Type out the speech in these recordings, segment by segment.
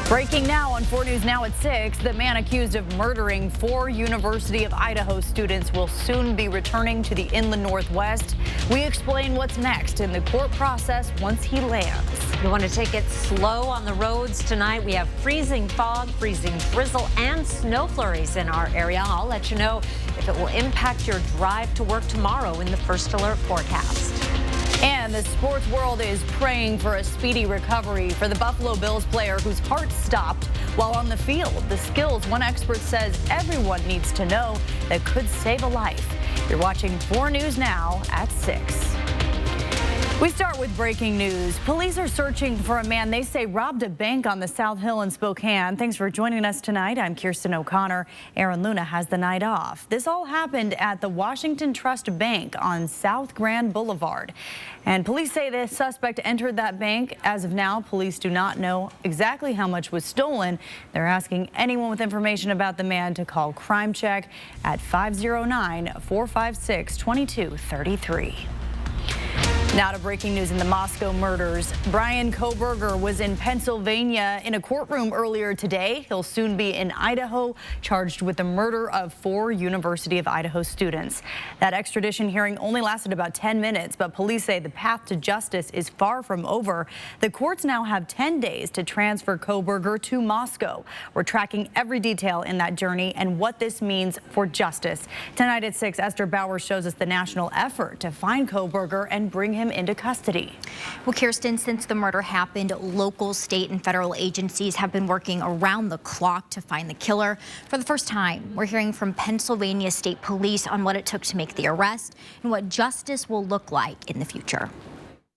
Breaking now on 4 News Now at 6, the man accused of murdering 4 University of Idaho students will soon be returning to the inland Northwest. We explain what's next in the court process once he lands. You want to take it slow on the roads tonight. We have freezing fog, freezing drizzle, and snow flurries in our area. I'll let you know if it will impact your drive to work tomorrow in the First Alert forecast. And the sports world is praying for a speedy recovery for the Buffalo Bills player whose heart stopped while on the field. The skills one expert says everyone needs to know that could save a life. You're watching 4 News Now at 6. We start with breaking news. Police are searching for a man they say robbed a bank on the South Hill in Spokane. Thanks for joining us tonight. I'm Kirsten O'Connor. Aaron Luna has the night off. This all happened at the Washington Trust Bank on South Grand Boulevard. And police say the suspect entered that bank. As of now, police do not know exactly how much was stolen. They're asking anyone with information about the man to call Crime Check at 509-456-2233. Now to breaking news in the Moscow murders. Bryan Kohberger was in Pennsylvania in a courtroom earlier today. He'll soon be in Idaho, charged with the murder of 4 University of Idaho students. That extradition hearing only lasted about 10 minutes, but police say the path to justice is far from over. The courts now have 10 days to transfer Kohberger to Moscow. We're tracking every detail in that journey and what this means for justice. Tonight at 6, Esther Bowers shows us the national effort to find Kohberger and bring him into custody. Well, Kirsten, since the murder happened, local, state, and federal agencies have been working around the clock to find the killer. For the first time, we're hearing from Pennsylvania State Police on what it took to make the arrest and what justice will look like in the future.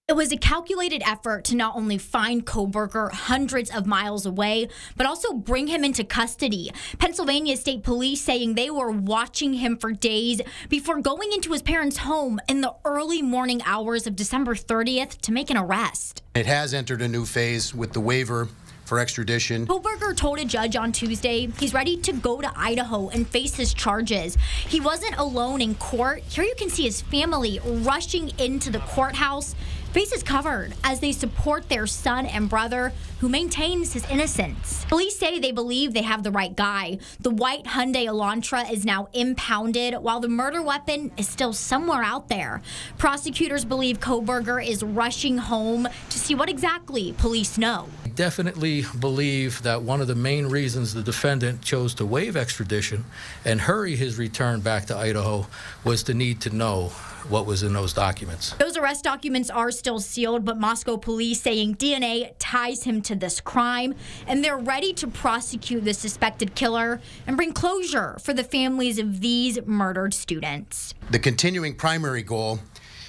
It was a calculated effort to not only find Kohberger hundreds of miles away, but also bring him into custody. Pennsylvania State Police saying they were watching him for days before going into his parents' home in the early morning hours of December 30th to make an arrest. It has entered a new phase with the waiver for extradition. Kohberger told a judge on Tuesday he's ready to go to Idaho and face his charges. He wasn't alone in court. Here you can see his family rushing into the courthouse, faces covered as they support their son and brother who maintains his innocence. Police say they believe they have the right guy. The white Hyundai Elantra is now impounded while the murder weapon is still somewhere out there. Prosecutors believe Kohberger is rushing home to see what exactly police know. I definitely believe that one of the main reasons the defendant chose to waive extradition and hurry his return back to Idaho was the need to know what was in those documents. Those arrest documents are still sealed, but Moscow police saying DNA ties him to this crime, and they're ready to prosecute the suspected killer and bring closure for the families of these murdered students. The continuing primary goal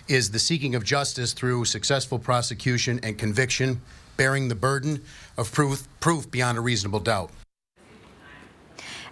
is the seeking of justice through successful prosecution and conviction, bearing the burden of proof beyond a reasonable doubt.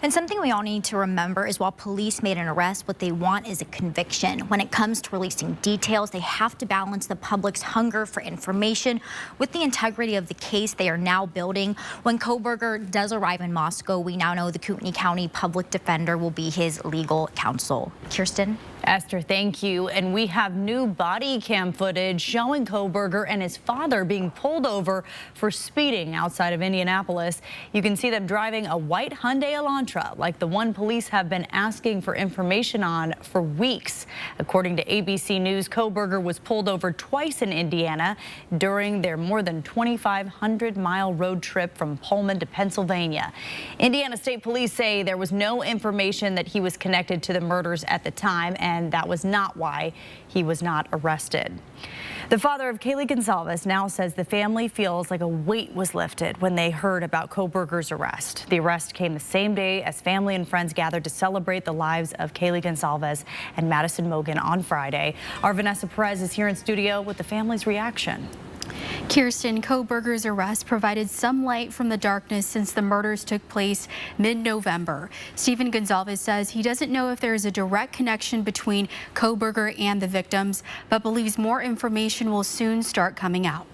And something we all need to remember is while police made an arrest, what they want is a conviction. When it comes to releasing details, they have to balance the public's hunger for information with the integrity of the case they are now building. When Kohberger does arrive in Moscow, we now know the Kootenai County Public Defender will be his legal counsel. Kirsten? Esther, thank you. And we have new body cam footage showing Kohberger and his father being pulled over for speeding outside of Indianapolis. You can see them driving a white Hyundai Elantra, like the one police have been asking for information on for weeks. According to ABC News, Kohberger was pulled over twice in Indiana during their more than 2,500-mile road trip from Pullman to Pennsylvania. Indiana State Police say there was no information that he was connected to the murders at the time, and that was not why he was not arrested. The father of Kaylee Goncalves now says the family feels like a weight was lifted when they heard about Kohberger's arrest. The arrest came the same day as family and friends gathered to celebrate the lives of Kaylee Goncalves and Madison Mogen on Friday. Our Vanessa Perez is here in studio with the family's reaction. Kirsten, Kohberger's arrest provided some light from the darkness since the murders took place mid-November. Stephen Goncalves says he doesn't know if there is a direct connection between Kohberger and the victims, but believes more information will soon start coming out.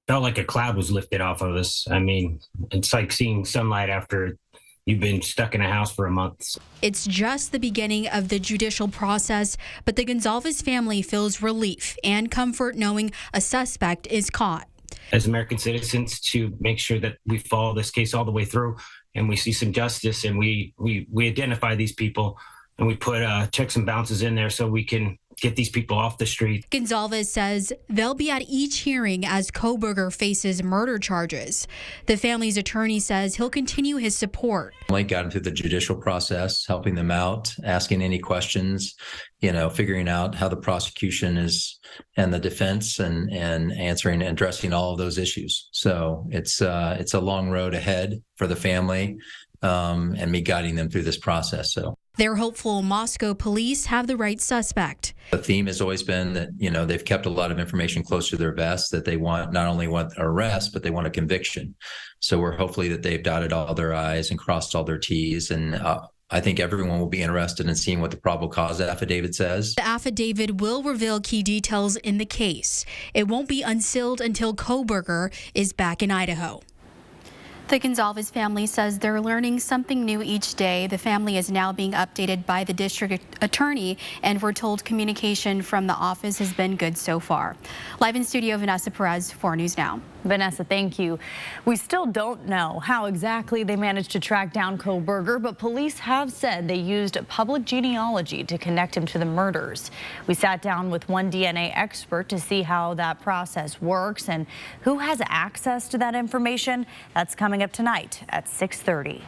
Felt like a cloud was lifted off of us. I mean, it's like seeing sunlight after you've been stuck in a house for a month. It's just the beginning of the judicial process, but the Goncalves family feels relief and comfort knowing a suspect is caught. as American citizens to make sure that we follow this case all the way through and we see some justice and we identify these people and we put checks and balances in there so we can get these people off the street. Gonzalez says they'll be at each hearing as Kohberger faces murder charges. The family's attorney says he'll continue his support. Link got him through the judicial process, helping them out, asking any questions, figuring out how the prosecution is and the defense and answering and addressing all of those issues. So it's a long road ahead for the family and me guiding them through this process. So they're hopeful Moscow police have the right suspect. the theme has always been that, they've kept a lot of information close to their vest, that they want not only want arrest, but they want a conviction. So we're hopefully that they've dotted all their I's and crossed all their T's. And I think everyone will be interested in seeing what the probable cause affidavit says. The affidavit will reveal key details in the case. It won't be unsealed until Kohberger is back in Idaho. The Gonzalez family says they're learning something new each day. The family is now being updated by the district attorney, and we're told communication from the office has been good so far. Live in studio, Vanessa Perez, 4 News Now. Vanessa, thank you. We still don't know how exactly they managed to track down Kohberger, but police have said they used public genealogy to connect him to the murders. We sat down with one DNA expert to see how that process works and who has access to that information. That's coming up tonight at 6:30.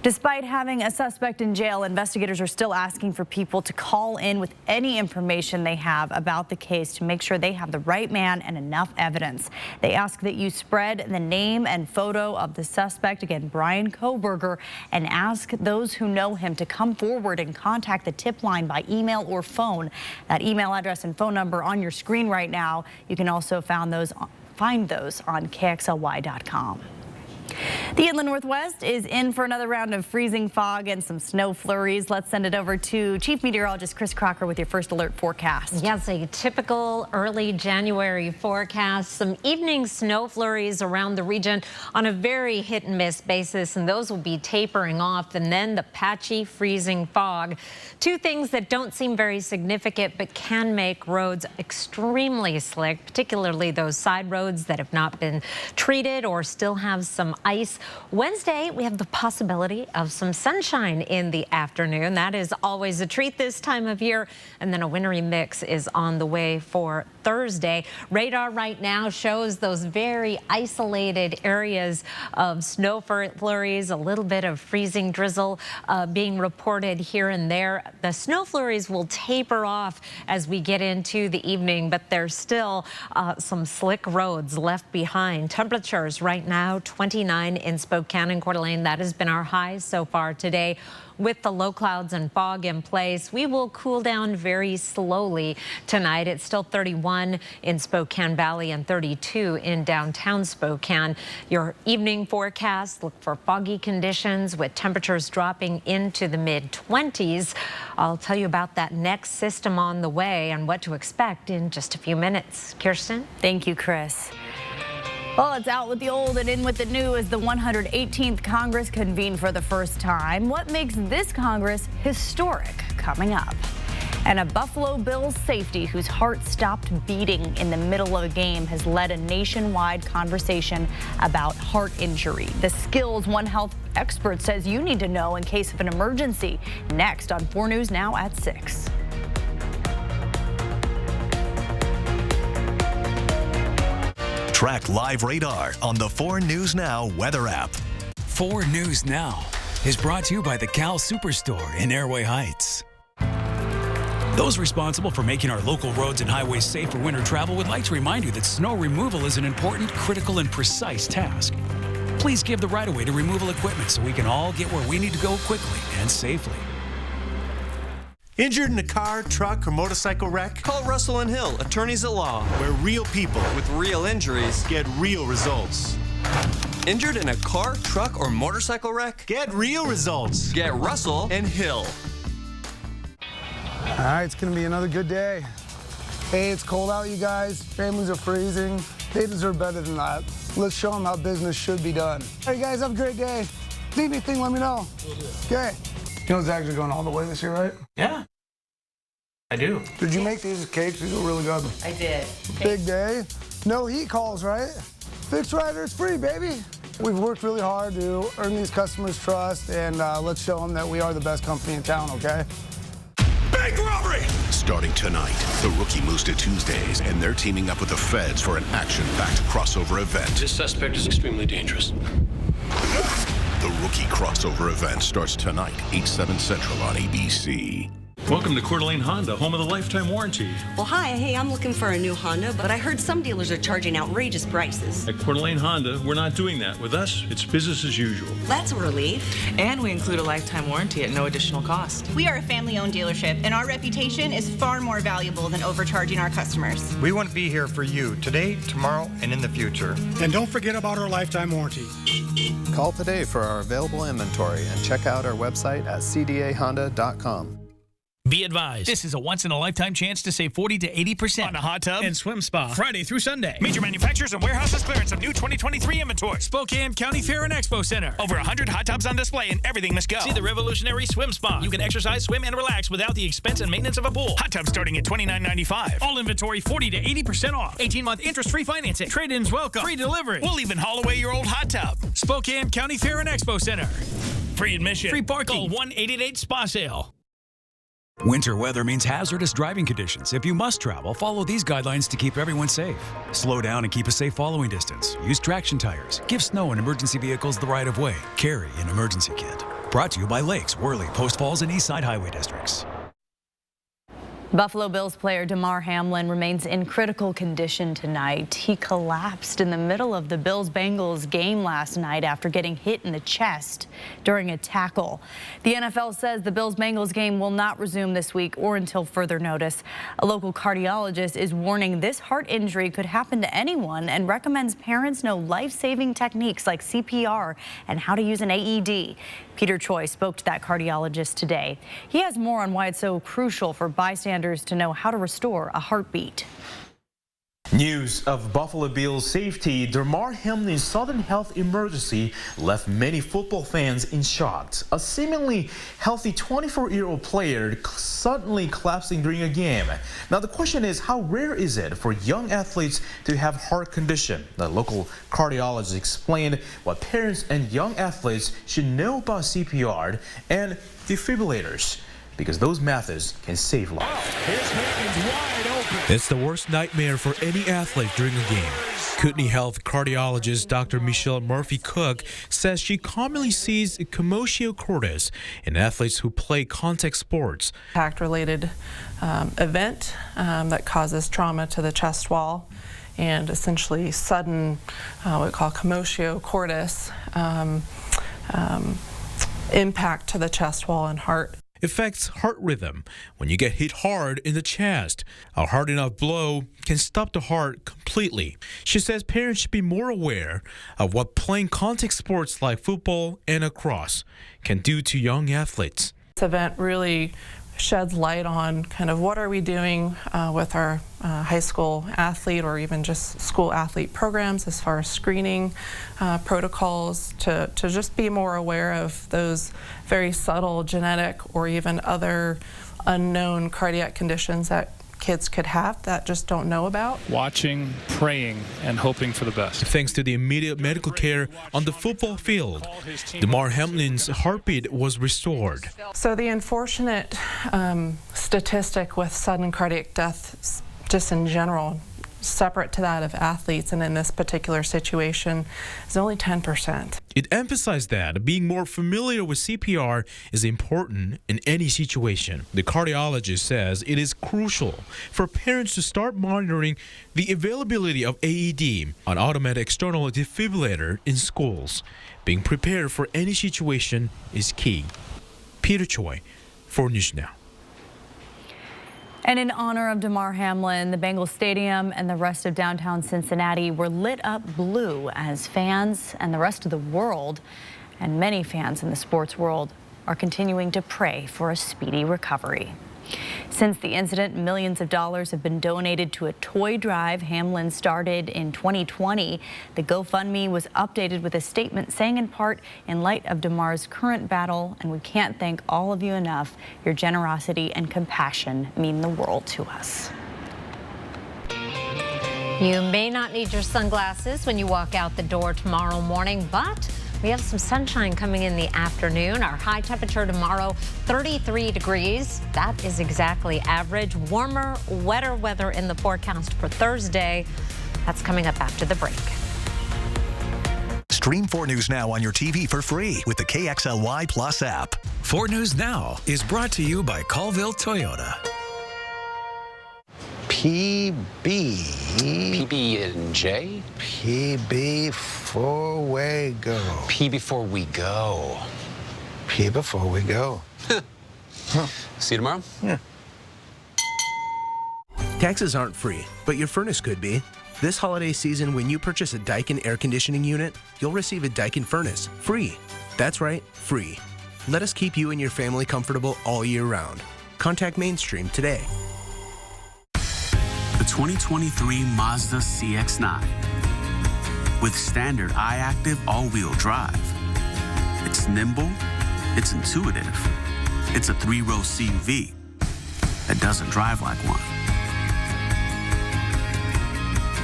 Despite having a suspect in jail, investigators are still asking for people to call in with any information they have about the case to make sure they have the right man and enough evidence. They ask that you spread the name and photo of the suspect, again, Brian Kohberger, and ask those who know him to come forward and contact the tip line by email or phone. That email address and phone number on your screen right now. You can also find those on KXLY.com. The Inland Northwest is in for another round of freezing fog and some snow flurries. Let's send it over to Chief Meteorologist Chris Crocker with your first alert forecast. Yes, a typical early January forecast. Some evening snow flurries around the region on a very hit and miss basis, and those will be tapering off. And then the patchy freezing fog. Two things that don't seem very significant but can make roads extremely slick, particularly those side roads that have not been treated or still have some ice. Wednesday, we have the possibility of some sunshine in the afternoon. That is always a treat this time of year. And then a wintry mix is on the way for Thursday. Radar right now shows those very isolated areas of snow flurries, a little bit of freezing drizzle being reported here and there. The snow flurries will taper off as we get into the evening, but there's still some slick roads left behind. Temperatures right now 29 in Spokane and Coeur d'Alene. That has been our high so far today. With the low clouds and fog in place, we will cool down very slowly tonight. It's still 31 in Spokane Valley and 32 in downtown Spokane. Your evening forecast, look for foggy conditions with temperatures dropping into the mid-20s. I'll tell you about that next system on the way and what to expect in just a few minutes. Kirsten? Thank you, Chris. Well, it's out with the old and in with the new as the 118th Congress convened for the first time. What makes this Congress historic? Coming up. And a Buffalo Bills safety whose heart stopped beating in the middle of a game has led a nationwide conversation about heart injury. The skills one health expert says you need to know in case of an emergency. Next on 4 News Now at 6. Track live radar on the 4 News Now weather app. 4 News Now is brought to you by the Cal Superstore in Airway Heights. Those responsible for making our local roads and highways safe for winter travel would like to remind you that snow removal is an important, critical, and precise task. Please give the right-of-way to removal equipment so we can all get where we need to go quickly and safely. Injured in a car, truck, or motorcycle wreck? Call Russell and Hill, attorneys at law. Where real people with real injuries get real results. Injured in a car, truck, or motorcycle wreck? Get real results. Get Russell and Hill. All right, it's gonna be another good day. Hey, it's cold out, you guys. Families are freezing. They deserve better than that. Let's show them how business should be done. All right, guys, have a great day. Need anything, let me know. Okay. You know Zach's going all the way this year, right? Yeah, I do. Did you make these cakes? These are really good. I did. Big day. No heat calls, right? Fixed Rider is free, baby. We've worked really hard to earn these customers' trust, and let's show them that we are the best company in town, okay? Bank robbery! Starting tonight, the Rookie moves to Tuesdays, and they're teaming up with the feds for an action-packed crossover event. This suspect is extremely dangerous. The Rookie crossover event starts tonight, 8/7 Central on ABC. Welcome to Coeur d'Alene Honda, home of the lifetime warranty. Well, hi. Hey, I'm looking for a new Honda, but I heard some dealers are charging outrageous prices. At Coeur d'Alene Honda, we're not doing that. With us, it's business as usual. That's a relief. And we include a lifetime warranty at no additional cost. We are a family-owned dealership, and our reputation is far more valuable than overcharging our customers. We want to be here for you today, tomorrow, and in the future. And don't forget about our lifetime warranty. Call today for our available inventory and check out our website at cdahonda.com. Be advised, this is a once-in-a-lifetime chance to save 40 to 80% on a hot tub and swim spa Friday through Sunday. Major manufacturers and warehouses clearance of new 2023 inventory. Spokane County Fair and Expo Center. Over 100 hot tubs on display and everything must go. See the revolutionary swim spa. You can exercise, swim, and relax without the expense and maintenance of a pool. Hot tubs starting at $29.95. All inventory 40 to 80% off. 18-month interest-free financing. Trade-ins welcome. Free delivery. We'll even haul away your old hot tub. Spokane County Fair and Expo Center. Free admission. Free parking. Call 1-888-SPA-SALE. Winter weather means hazardous driving conditions. If you must travel, follow these guidelines to keep everyone safe. Slow down and keep a safe following distance. Use traction tires. Give snow and emergency vehicles the right of way. Carry an emergency kit. Brought to you by Lakes, Worley, Post Falls, and Eastside Highway Districts. Buffalo Bills player Damar Hamlin remains in critical condition tonight. He collapsed in the middle of the Bills-Bengals game last night after getting hit in the chest during a tackle. The NFL says the Bills-Bengals game will not resume this week or until further notice. A local cardiologist is warning this heart injury could happen to anyone and recommends parents know life-saving techniques like CPR and how to use an AED. Peter Choi spoke to that cardiologist today. He has more on why it's so crucial for bystanders to know how to restore a heartbeat. News of Buffalo Bills safety, Damar Hamlin's sudden health emergency left many football fans in shock. A seemingly healthy 24-year-old player suddenly collapsing during a game. Now the question is, how rare is it for young athletes to have heart condition? The local cardiologist explained what parents and young athletes should know about CPR and defibrillators, because those methods can save lives. It's the worst nightmare for any athlete during a game. Kootenai Health cardiologist Dr. Michelle Murphy-Cook says she commonly sees commotio cordis in athletes who play contact sports. Impact-related event that causes trauma to the chest wall and essentially sudden, what we call commotio cordis, impact to the chest wall and heart. Affects heart rhythm. When you get hit hard in the chest, a hard enough blow can stop the heart completely. She says parents should be more aware of what playing contact sports like football and lacrosse can do to young athletes. This event really sheds light on kind of what are we doing with our high school athlete or even just school athlete programs as far as screening protocols to just be more aware of those very subtle genetic or even other unknown cardiac conditions that kids could have that just don't know about. Watching, praying, and hoping for the best. Thanks to the immediate medical care on the football field, Damar Hamlin's heartbeat was restored. So the unfortunate statistic with sudden cardiac death, just in general, separate to that of athletes and in this particular situation, is only 10%. It emphasized that being more familiar with CPR is important in any situation. The cardiologist says it is crucial for parents to start monitoring the availability of AED, an automatic external defibrillator, in schools. Being prepared for any situation is key. Peter Choi, 4 News Now. And in honor of Damar Hamlin, the Bengals Stadium and the rest of downtown Cincinnati were lit up blue as fans and the rest of the world, and many fans in the sports world, are continuing to pray for a speedy recovery. Since the incident, millions of dollars have been donated to a toy drive Hamlin started in 2020. The GoFundMe was updated with a statement saying, in part, in light of Damar's current battle, and we can't thank all of you enough, your generosity and compassion mean the world to us. You may not need your sunglasses when you walk out the door tomorrow morning, but we have some sunshine coming in the afternoon. Our high temperature tomorrow, 33 degrees. That is exactly average. Warmer, wetter weather in the forecast for Thursday. That's coming up after the break. Stream 4 News Now on your TV for free with the KXLY Plus app. 4 News Now is brought to you by Colville Toyota. PB&J? PB before we go. P before we go. P before we go. See you tomorrow? Yeah. Taxes aren't free, but your furnace could be. This holiday season, when you purchase a Daikin air conditioning unit, you'll receive a Daikin furnace free. That's right, free. Let us keep you and your family comfortable all year round. Contact Mainstream today. The 2023 Mazda CX-9 with standard iActive all-wheel drive. It's nimble, it's intuitive, it's a 3-row CUV that doesn't drive like one.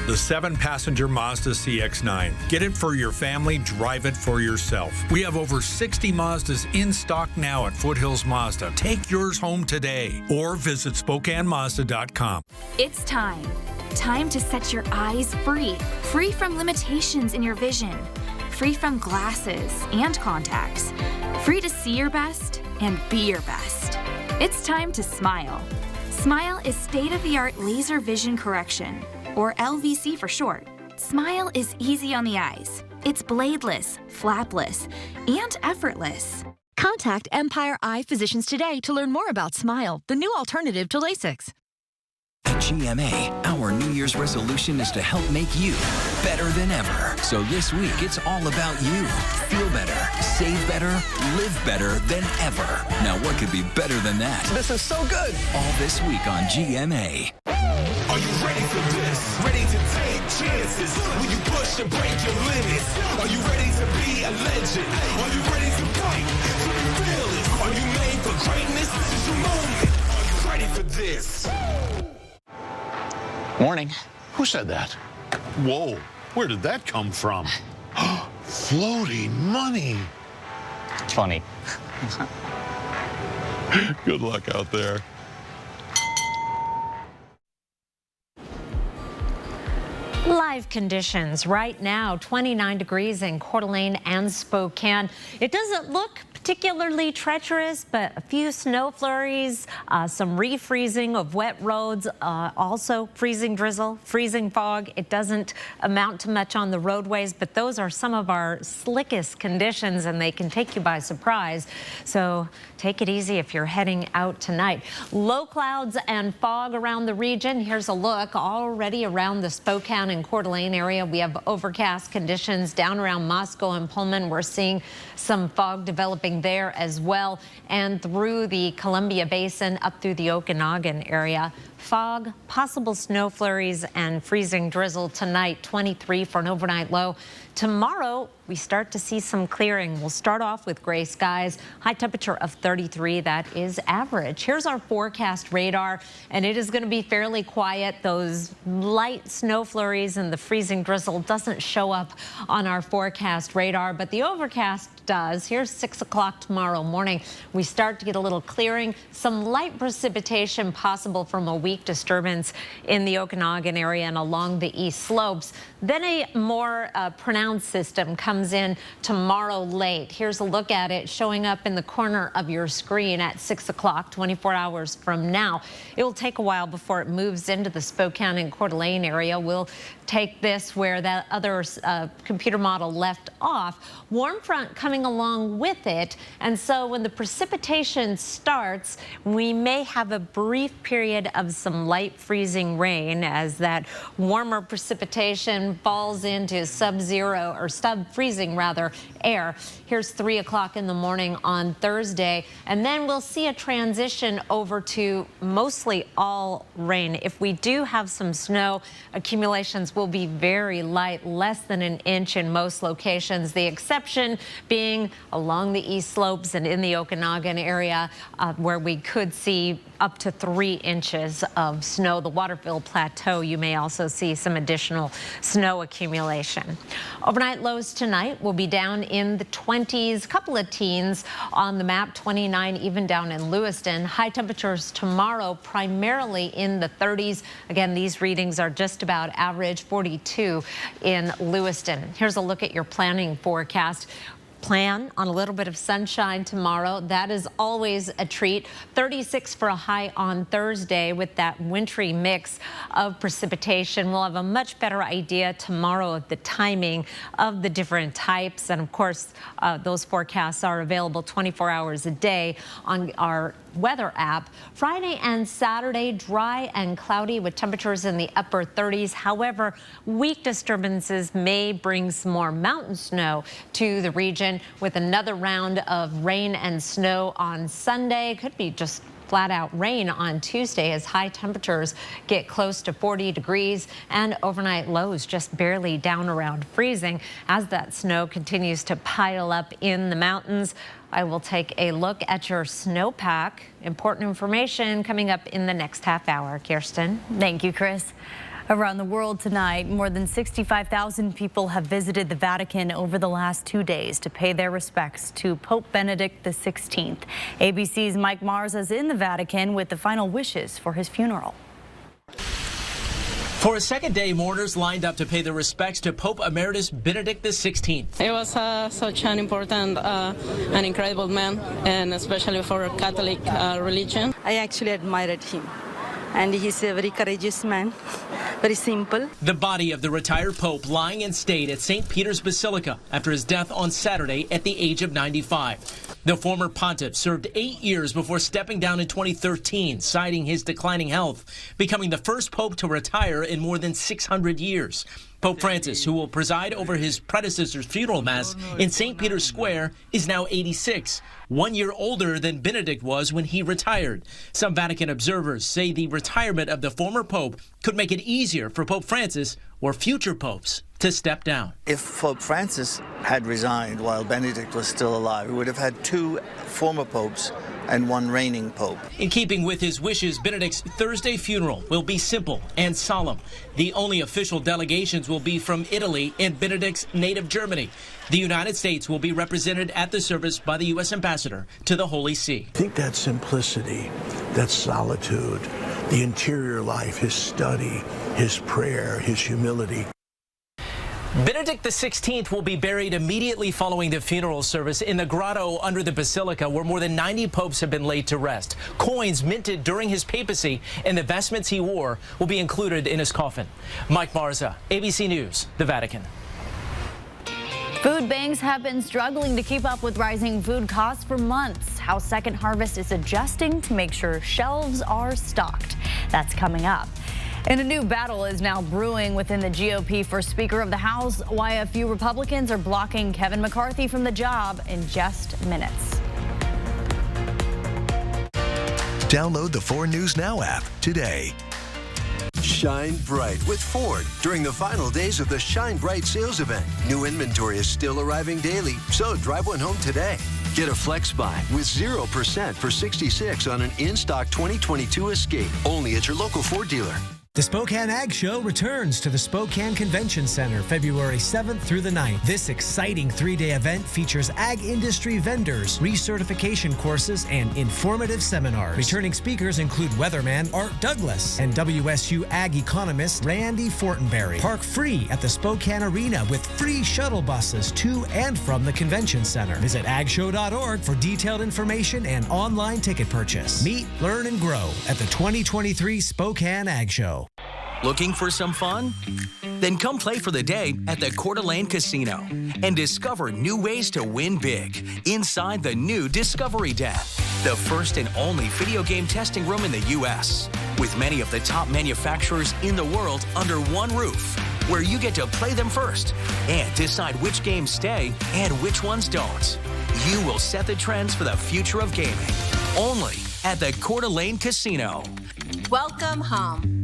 The 7-passenger Mazda CX-9. Get it for your family, drive it for yourself. We have over 60 Mazdas in stock now at Foothills Mazda. Take yours home today or visit SpokaneMazda.com. It's time. Time to set your eyes free. Free from limitations in your vision. Free from glasses and contacts. Free to see your best and be your best. It's time to smile. Smile is state-of-the-art laser vision correction, or LVC for short. Smile is easy on the eyes. It's bladeless, flapless, and effortless. Contact Empire Eye Physicians today to learn more about Smile, the new alternative to LASIX. At GMA, our New Year's resolution is to help make you better than ever. So this week, it's all about you. Feel better, save better, live better than ever. Now, what could be better than that? This is so good. All this week on GMA. Are you ready for this? Ready to take chances? Will you push and break your limits? Are you ready to be a legend? Are you ready to fight? To be fearless? Are you made for greatness? This is your moment. Are you ready for this? Morning. Who said that? Whoa, where did that come from? Floating money. Funny. Good luck out there. Live conditions right now, 29 degrees in Coeur d'Alene and Spokane. It doesn't look particularly treacherous, but a few snow flurries, some refreezing of wet roads, also freezing drizzle, freezing fog. It doesn't amount to much on the roadways, but those are some of our slickest conditions, and they can take you by surprise. So take it easy if you're heading out tonight. Low clouds and fog around the region. Here's a look already around the Spokane and Coeur d'Alene area. We have overcast conditions down around Moscow and Pullman. We're seeing some fog developing there as well, and through the Columbia Basin up through the Okanagan area. Fog, possible snow flurries, and freezing drizzle tonight, 23 for an overnight low. Tomorrow, we start to see some clearing. We'll start off with gray skies, high temperature of 33. That is average. Here's our forecast radar, and it is going to be fairly quiet. Those light snow flurries and the freezing drizzle doesn't show up on our forecast radar, but the overcast does. Here's 6 o'clock tomorrow morning. We start to get a little clearing, some light precipitation possible from a weak disturbance in the Okanagan area and along the east slopes. Then a more pronounced system comes in tomorrow late. Here's a look at it showing up in the corner of your screen at 6 o'clock, 24 hours from now. It will take a while before it moves into the Spokane and Coeur d'Alene area. We'll take this where that other computer model left off. Warm front coming along with it, and so when the precipitation starts, we may have a brief period of some light freezing rain as that warmer precipitation falls into sub-zero or sub-freezing rather air. Here's 3 o'clock in the morning on Thursday, and then we'll see a transition over to mostly all rain. If we do have some snow, accumulations will be very light, less than an inch in most locations. The exception being along the east slopes and in the Okanagan area where we could see up to 3 inches of snow. The Waterville Plateau, you may also see some additional snow accumulation. Overnight lows tonight will be down in the 20s, a couple of teens on the map, 29 even down in Lewiston. High temperatures tomorrow primarily in the 30s. Again, these readings are just about average, 42 in Lewiston. Here's a look at your planning forecast. Plan on a little bit of sunshine tomorrow. That is always a treat. 36 for a high on Thursday with that wintry mix of precipitation. We'll have a much better idea tomorrow of the timing of the different types. And of course, those forecasts are available 24 hours a day on our weather app. Friday and Saturday, dry and cloudy with temperatures in the upper 30s. However, weak disturbances may bring some more mountain snow to the region with another round of rain and snow on Sunday. Could be just flat out rain on Tuesday as high temperatures get close to 40 degrees and overnight lows just barely down around freezing as that snow continues to pile up in the mountains. I will take a look at your snowpack. Important information coming up in the next half hour. Kirsten. Thank you, Chris. Around the world tonight, more than 65,000 people have visited the Vatican over the last 2 days to pay their respects to Pope Benedict XVI. ABC's Mike Marza is in the Vatican with the final wishes for his funeral. For a second day, mourners lined up to pay their respects to Pope Emeritus Benedict XVI. It was such an important and incredible man, and especially for Catholic religion. I actually admired him, and he's a very courageous man, very simple. The body of the retired Pope lying in state at St. Peter's Basilica after his death on Saturday at the age of 95. The former pontiff served 8 years before stepping down in 2013, citing his declining health, becoming the first pope to retire in more than 600 years. Pope Francis, who will preside over his predecessor's funeral mass in St. Peter's Square, is now 86, 1 year older than Benedict was when he retired. Some Vatican observers say the retirement of the former pope could make it easier for Pope Francis or future popes to step down. If Pope Francis had resigned while Benedict was still alive, we would have had 2 former popes and 1 reigning pope. In keeping with his wishes, Benedict's Thursday funeral will be simple and solemn. The only official delegations will be from Italy and Benedict's native Germany. The United States will be represented at the service by the U.S. ambassador to the Holy See. I think that simplicity, that solitude, the interior life, his study, his prayer, his humility. Benedict XVI will be buried immediately following the funeral service in the grotto under the basilica, where more than 90 popes have been laid to rest. Coins minted during his papacy and the vestments he wore will be included in his coffin. Mike Marza, ABC News, the Vatican. Food banks have been struggling to keep up with rising food costs for months. How Second Harvest is adjusting to make sure shelves are stocked. That's coming up. And a new battle is now brewing within the GOP for Speaker of the House. Why a few Republicans are blocking Kevin McCarthy from the job in just minutes. Download the 4 News Now app today. Shine bright with Ford during the final days of the Shine Bright sales event. New inventory is still arriving daily, so drive one home today. Get a flex buy with 0% for 66 on an in-stock 2022 Escape, only at your local Ford dealer. The Spokane Ag Show returns to the Spokane Convention Center February 7th through the 9th. This exciting 3-day event features ag industry vendors, recertification courses, and informative seminars. Returning speakers include weatherman Art Douglas and WSU ag economist Randy Fortenberry. Park free at the Spokane Arena with free shuttle buses to and from the convention center. Visit agshow.org for detailed information and online ticket purchase. Meet, learn, and grow at the 2023 Spokane Ag Show. Looking for some fun? Then come play for the day at the Coeur d'Alene Casino and discover new ways to win big inside the new Discovery Den, the first and only video game testing room in the U.S. with many of the top manufacturers in the world under one roof, where you get to play them first and decide which games stay and which ones don't. You will set the trends for the future of gaming, only at the Coeur d'Alene Casino. Welcome home.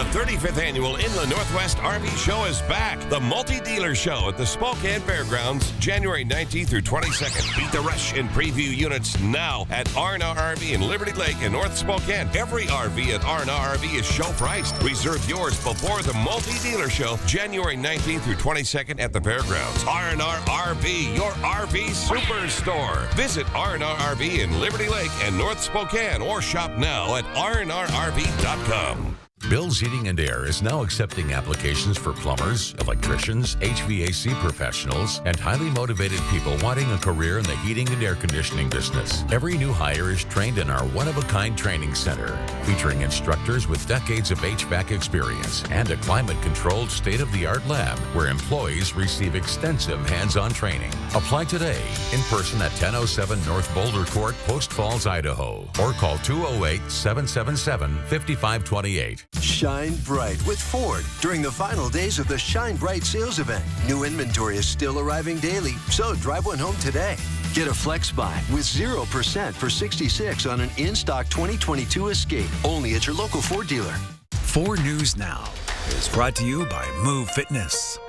The 35th annual Inland Northwest RV Show is back. The Multi-Dealer Show at the Spokane Fairgrounds, January 19th through 22nd. Beat the rush in preview units now at R&R RV in Liberty Lake in North Spokane. Every RV at R&R RV is show priced. Reserve yours before the Multi-Dealer Show, January 19th through 22nd at the fairgrounds. R&R RV, your RV superstore. Visit R&R RV in Liberty Lake and North Spokane or shop now at rnrrv.com. Bill's Heating and Air is now accepting applications for plumbers, electricians, HVAC professionals, and highly motivated people wanting a career in the heating and air conditioning business. Every new hire is trained in our one-of-a-kind training center, featuring instructors with decades of HVAC experience and a climate-controlled state-of-the-art lab where employees receive extensive hands-on training. Apply today in person at 1007 North Boulder Court, Post Falls, Idaho, or call 208-777-5528. Shine bright with Ford during the final days of the Shine Bright sales event. New inventory is still arriving daily, so drive one home today. Get a Flex Buy with 0% for 66 on an in-stock 2022 Escape, only at your local Ford dealer. 4 News Now is brought to you by Move Fitness.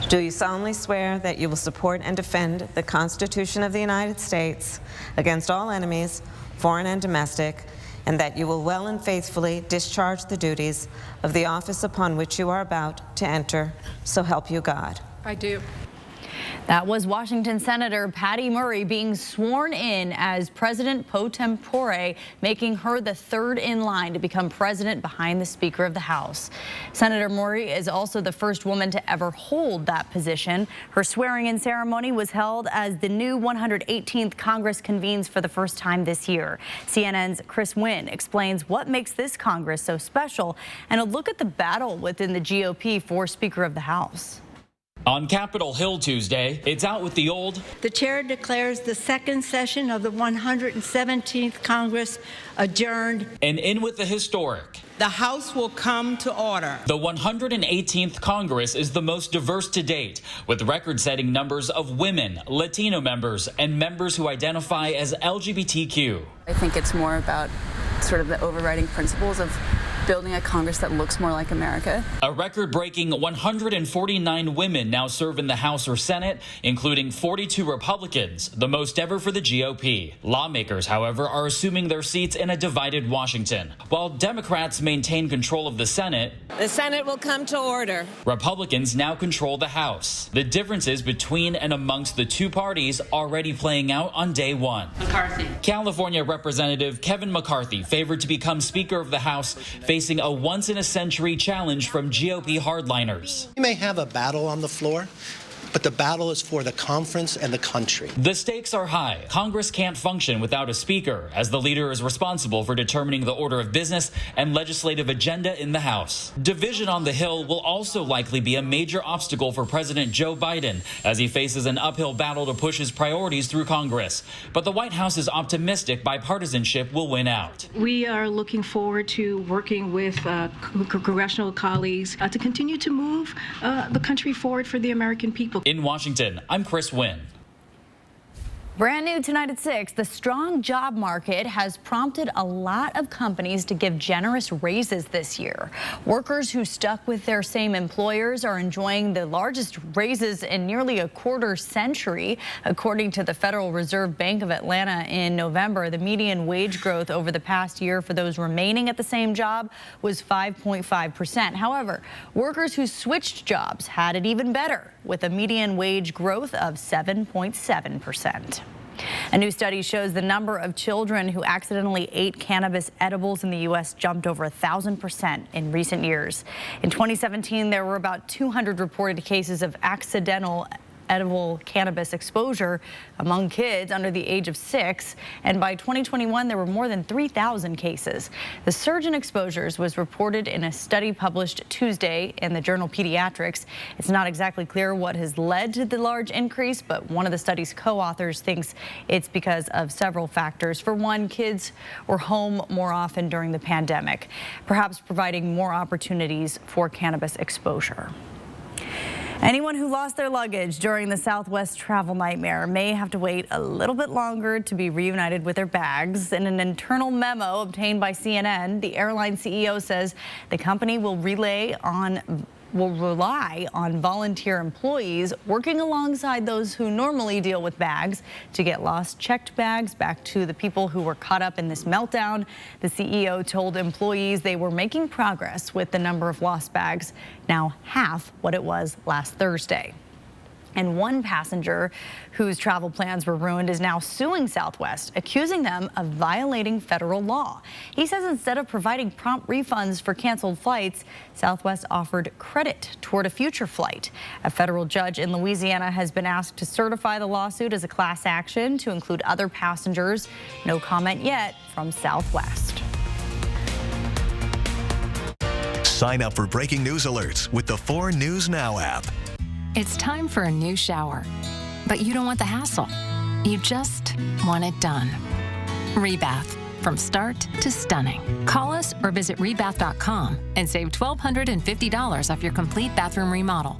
Do you solemnly swear that you will support and defend the Constitution of the United States against all enemies, foreign and domestic, and that you will well and faithfully discharge the duties of the office upon which you are about to enter, so help you God? I do. That was Washington Senator Patty Murray being sworn in as president pro tempore, making her the third in line to become president behind the Speaker of the House. Senator Murray is also the first woman to ever hold that position. Her swearing-in ceremony was held as the new 118th Congress convenes for the first time this year. CNN's Chris Wynn explains what makes this Congress so special and a look at the battle within the GOP for Speaker of the House. On Capitol Hill Tuesday, it's out with the old. The chair declares the second session of the 117th Congress adjourned. And in with the historic. The House will come to order. The 118th Congress is the most diverse to date, with record-setting numbers of women, Latino members, and members who identify as LGBTQ. I think it's more about sort of the overriding principles of building a Congress that looks more like America. A record-breaking 149 women now serve in the House or Senate, including 42 Republicans, the most ever for the GOP. Lawmakers, however, are assuming their seats in a divided Washington. While Democrats maintain control of the Senate, the Senate will come to order. Republicans now control the House. The differences between and amongst the two parties already playing out on day one. McCarthy. California Representative Kevin McCarthy, favored to become Speaker of the House, facing a once-in-a-century challenge from GOP hardliners. We may have a battle on the floor, but the battle is for the conference and the country. The stakes are high. Congress can't function without a speaker, as the leader is responsible for determining the order of business and legislative agenda in the House. Division on the Hill will also likely be a major obstacle for President Joe Biden, as he faces an uphill battle to push his priorities through Congress. But the White House is optimistic bipartisanship will win out. We are looking forward to working with congressional colleagues to continue to move the country forward for the American people. In Washington, I'm Chris Wynn. Brand new tonight at 6, the strong job market has prompted a lot of companies to give generous raises this year. Workers who stuck with their same employers are enjoying the largest raises in nearly a quarter century. According to the Federal Reserve Bank of Atlanta in November, the median wage growth over the past year for those remaining at the same job was 5.5%. However, workers who switched jobs had it even better, with a median wage growth of 7.7%. A new study shows the number of children who accidentally ate cannabis edibles in the U.S. jumped over 1,000% in recent years. In 2017, there were about 200 reported cases of accidental edible cannabis exposure among kids under the age of 6, and by 2021 there were more than 3,000 cases. The surge in exposures was reported in a study published Tuesday in the journal Pediatrics. It's not exactly clear what has led to the large increase, but one of the study's co-authors thinks it's because of several factors. For one, kids were home more often during the pandemic, perhaps providing more opportunities for cannabis exposure. Anyone who lost their luggage during the Southwest travel nightmare may have to wait a little bit longer to be reunited with their bags. In an internal memo obtained by CNN, the airline CEO says the company will rely on volunteer employees working alongside those who normally deal with bags to get lost checked bags back to the people who were caught up in this meltdown. The CEO told employees they were making progress with the number of lost bags, now half what it was last Thursday. And one passenger whose travel plans were ruined is now suing Southwest, accusing them of violating federal law. He says instead of providing prompt refunds for canceled flights, Southwest offered credit toward a future flight. A federal judge in Louisiana has been asked to certify the lawsuit as a class action to include other passengers. No comment yet from Southwest. Sign up for breaking news alerts with the 4 News Now app. It's time for a new shower, but you don't want the hassle. You just want it done. Rebath, from start to stunning. Call us or visit rebath.com and save $1,250 off your complete bathroom remodel.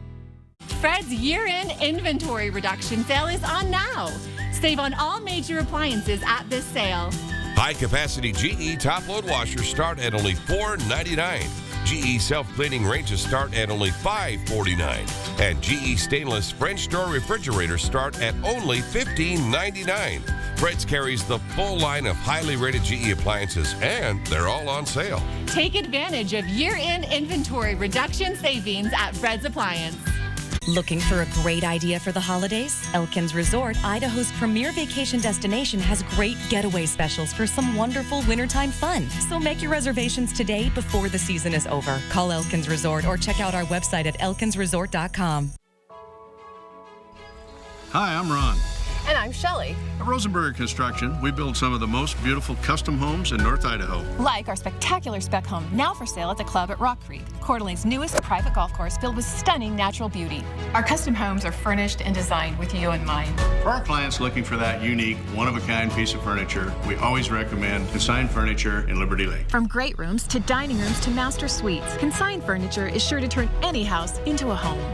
Fred's year-end inventory reduction sale is on now. Save on all major appliances at this sale. High-capacity GE top-load washers start at only $4.99. GE self-cleaning ranges start at only $5.49. And GE stainless French door refrigerators start at only $15.99. Fred's carries the full line of highly rated GE appliances, and they're all on sale. Take advantage of year-end inventory reduction savings at Fred's Appliance. Looking for a great idea for the holidays? Elkins Resort, Idaho's premier vacation destination, has great getaway specials for some wonderful wintertime fun. So make your reservations today before the season is over. Call Elkins Resort or check out our website at elkinsresort.com. Hi, I'm Ron. And I'm Shelley. At Rosenberger Construction, we build some of the most beautiful custom homes in North Idaho. Like our spectacular spec home, now for sale at the club at Rock Creek, Coeur d'Alene's newest private golf course filled with stunning natural beauty. Our custom homes are furnished and designed with you in mind. For our clients looking for that unique, one-of-a-kind piece of furniture, we always recommend Consign Furniture in Liberty Lake. From great rooms to dining rooms to master suites, Consign Furniture is sure to turn any house into a home.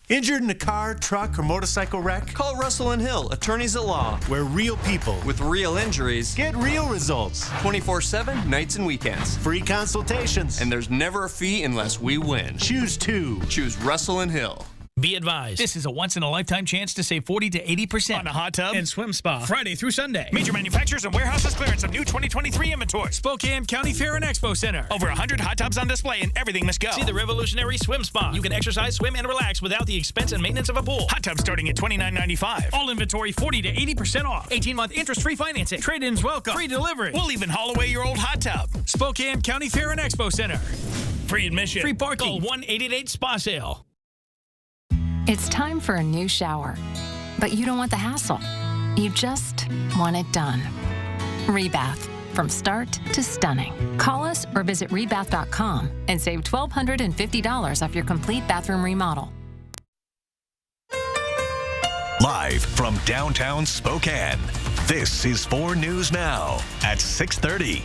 Injured in a car, truck, or motorcycle wreck? Call Russell & Hill, attorneys at law. Where real people with real injuries get real results. 24/7, nights and weekends. Free consultations. And there's never a fee unless we win. Choose 2. Choose Russell & Hill. Be advised, this is a once-in-a-lifetime chance to save 40 to 80% on a hot tub and swim spa, Friday through Sunday. Major manufacturers and warehouses clearance of new 2023 inventory. Spokane County Fair and Expo Center. Over 100 hot tubs on display and everything must go. See the revolutionary swim spa. You can exercise, swim, and relax without the expense and maintenance of a pool. Hot tubs starting at $29.95. All inventory 40 to 80% off. 18-month interest-free financing. Trade-ins welcome. Free delivery. We'll even haul away your old hot tub. Spokane County Fair and Expo Center. Free admission. Free parking. Call 1-888-SPA-SALE. It's time for a new shower, but you don't want the hassle. You just want it done. Rebath, from start to stunning. Call us or visit rebath.com and save $1,250 off your complete bathroom remodel. Live from downtown Spokane, this is 4 News Now at 6:30.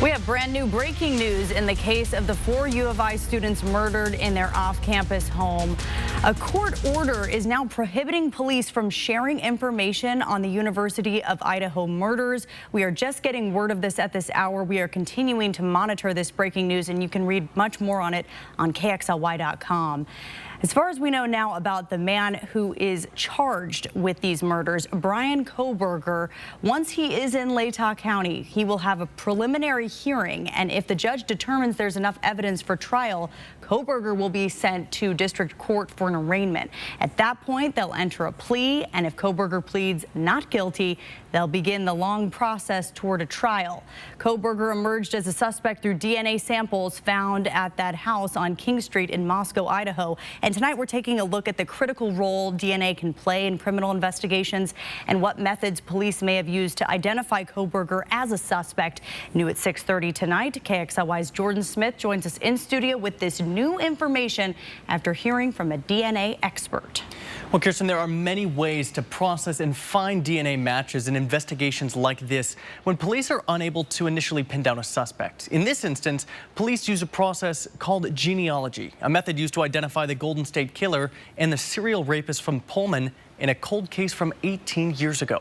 We have brand new breaking news in the case of the 4 U of I students murdered in their off-campus home. A court order is now prohibiting police from sharing information on the University of Idaho murders. We are just getting word of this at this hour. We are continuing to monitor this breaking news, and you can read much more on it on KXLY.com. As far as we know now about the man who is charged with these murders, Bryan Kohberger, once he is in Latah County, he will have a preliminary hearing, and if the judge determines there's enough evidence for trial, Kohberger will be sent to district court for an arraignment. At that point, they'll enter a plea, and if Kohberger pleads not guilty, they'll begin the long process toward a trial. Kohberger emerged as a suspect through DNA samples found at that house on King Street in Moscow, Idaho. And tonight we're taking a look at the critical role DNA can play in criminal investigations and what methods police may have used to identify Kohberger as a suspect. New at 6:30 tonight, KXLY's Jordan Smith joins us in studio with this new information after hearing from a DNA expert. Well, Kirsten, there are many ways to process and find DNA matches in investigations like this when police are unable to initially pin down a suspect. In this instance, police use a process called genealogy, a method used to identify the Golden State Killer and the serial rapist from Pullman in a cold case from 18 years ago.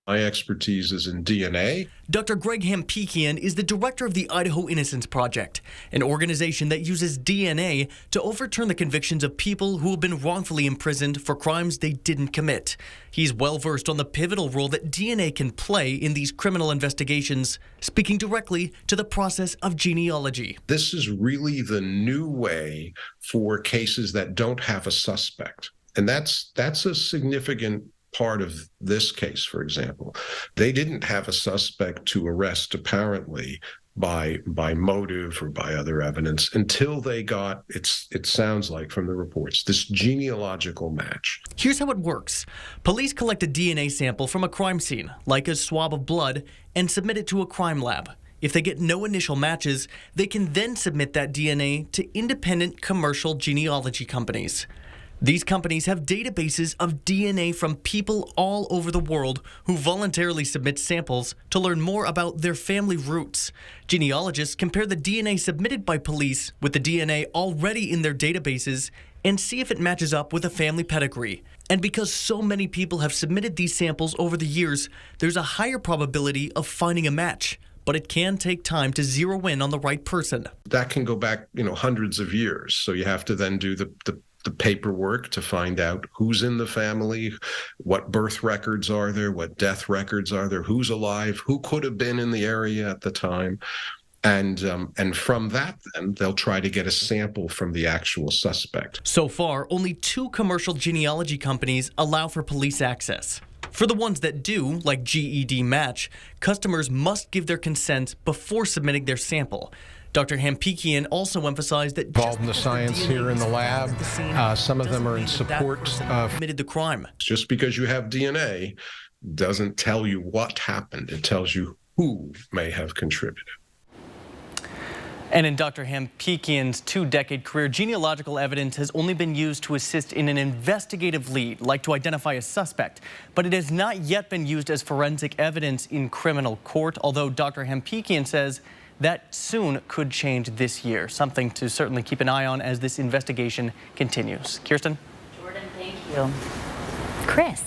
My expertise is in DNA. Dr. Greg Hampikian is the director of the Idaho Innocence Project, an organization that uses DNA to overturn the convictions of people who have been wrongfully imprisoned for crimes they didn't commit. He's well versed on the pivotal role that DNA can play in these criminal investigations, speaking directly to the process of genealogy. This is really the new way for cases that don't have a suspect. And that's a significant part of this case, for example. They didn't have a suspect to arrest, apparently, by motive or by other evidence until they got, it sounds like from the reports, this genealogical match. Here's how it works. Police collect a DNA sample from a crime scene, like a swab of blood, and submit it to a crime lab. If they get no initial matches, they can then submit that DNA to independent commercial genealogy companies. These companies have databases of DNA from people all over the world who voluntarily submit samples to learn more about their family roots. Genealogists compare the DNA submitted by police with the DNA already in their databases and see if it matches up with a family pedigree. And because so many people have submitted these samples over the years, there's a higher probability of finding a match. But it can take time to zero in on the right person. That can go back, hundreds of years. So you have to then do the paperwork to find out who's in the family, what birth records are there, what death records are there, who's alive, who could have been in the area at the time. And from that, then, they'll try to get a sample from the actual suspect. So far, only 2 commercial genealogy companies allow for police access. For the ones that do, like GED Match, customers must give their consent before submitting their sample. Dr. Hampikian also emphasized that involved in the science here in the lab, some of them are in support of committed the crime. Just because you have DNA doesn't tell you what happened. It tells you who may have contributed. And in Dr. Hampikian's 2-decade career, genealogical evidence has only been used to assist in an investigative lead, like to identify a suspect. But it has not yet been used as forensic evidence in criminal court, although Dr. Hampikian says that soon could change this year. Something to certainly keep an eye on as this investigation continues. Kirsten? Jordan, thank you. Chris?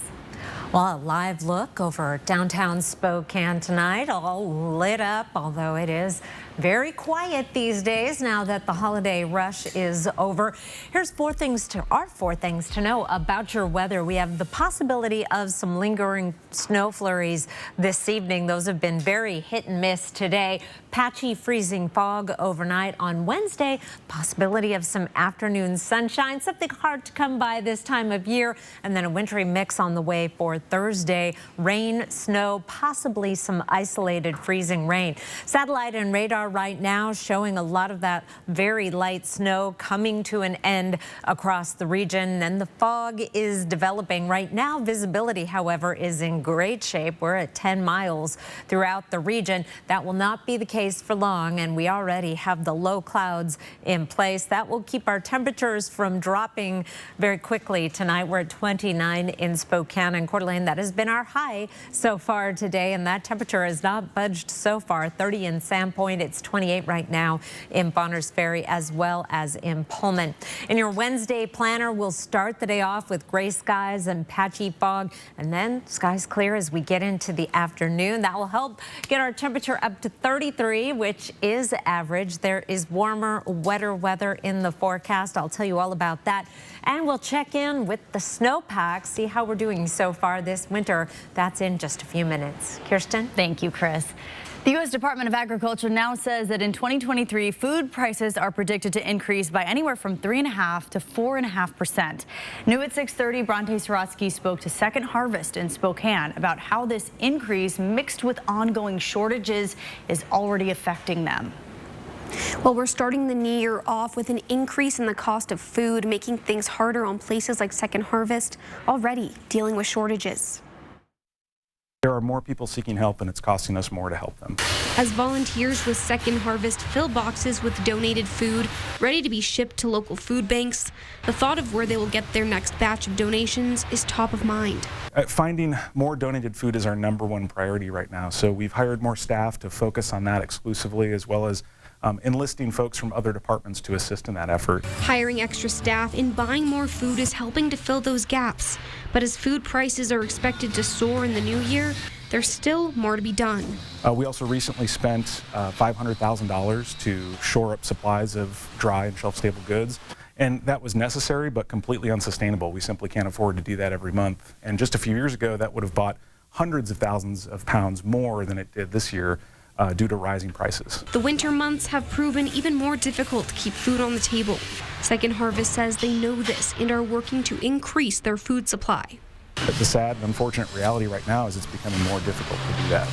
Well, a live look over downtown Spokane tonight, all lit up, although it is very quiet these days now that the holiday rush is over. Here's four things to know about your weather. We have the possibility of some lingering snow flurries this evening. Those have been very hit and miss today. Patchy freezing fog overnight on Wednesday. Possibility of some afternoon sunshine, something hard to come by this time of year. And then a wintry mix on the way for Thursday. Rain, snow, possibly some isolated freezing rain. Satellite and radar right now showing a lot of that very light snow coming to an end across the region, and the fog is developing right now. Visibility, however, is in great shape. We're at 10 miles throughout the region. That will not be the case for long, and we already have the low clouds in place. That will keep our temperatures from dropping very quickly tonight. We're at 29 in Spokane and Coeur d'Alene. That has been our high so far today, and that temperature has not budged so far. 30 in Sandpoint. It's 28 right now in Bonners Ferry as well as in Pullman. In your Wednesday planner, we'll start the day off with gray skies and patchy fog, and then skies clear as we get into the afternoon. That will help get our temperature up to 33, which is average. There is warmer, wetter weather in the forecast. I'll tell you all about that. And we'll check in with the snowpack, see how we're doing so far this winter. That's in just a few minutes. Kirsten? Thank you, Chris. The U.S. Department of Agriculture now says that in 2023, food prices are predicted to increase by anywhere from 3.5% to 4.5%. New at 6:30, Bronte Sorotsky spoke to Second Harvest in Spokane about how this increase, mixed with ongoing shortages, is already affecting them. Well, we're starting the new year off with an increase in the cost of food, making things harder on places like Second Harvest, already dealing with shortages. There are more people seeking help, and it's costing us more to help them. As volunteers with Second Harvest fill boxes with donated food, ready to be shipped to local food banks, the thought of where they will get their next batch of donations is top of mind. Finding more donated food is our #1 priority right now, so we've hired more staff to focus on that exclusively, as well as enlisting folks from other departments to assist in that effort. Hiring extra staff and buying more food is helping to fill those gaps. But as food prices are expected to soar in the new year, there's still more to be done. We also recently spent $500,000 to shore up supplies of dry and shelf-stable goods. And that was necessary, but completely unsustainable. We simply can't afford to do that every month. And just a few years ago, that would have bought hundreds of thousands of pounds more than it did this year due to rising prices. The winter months have proven even more difficult to keep food on the table. Second Harvest says they know this and are working to increase their food supply. But the sad and unfortunate reality right now is it's becoming more difficult to do that.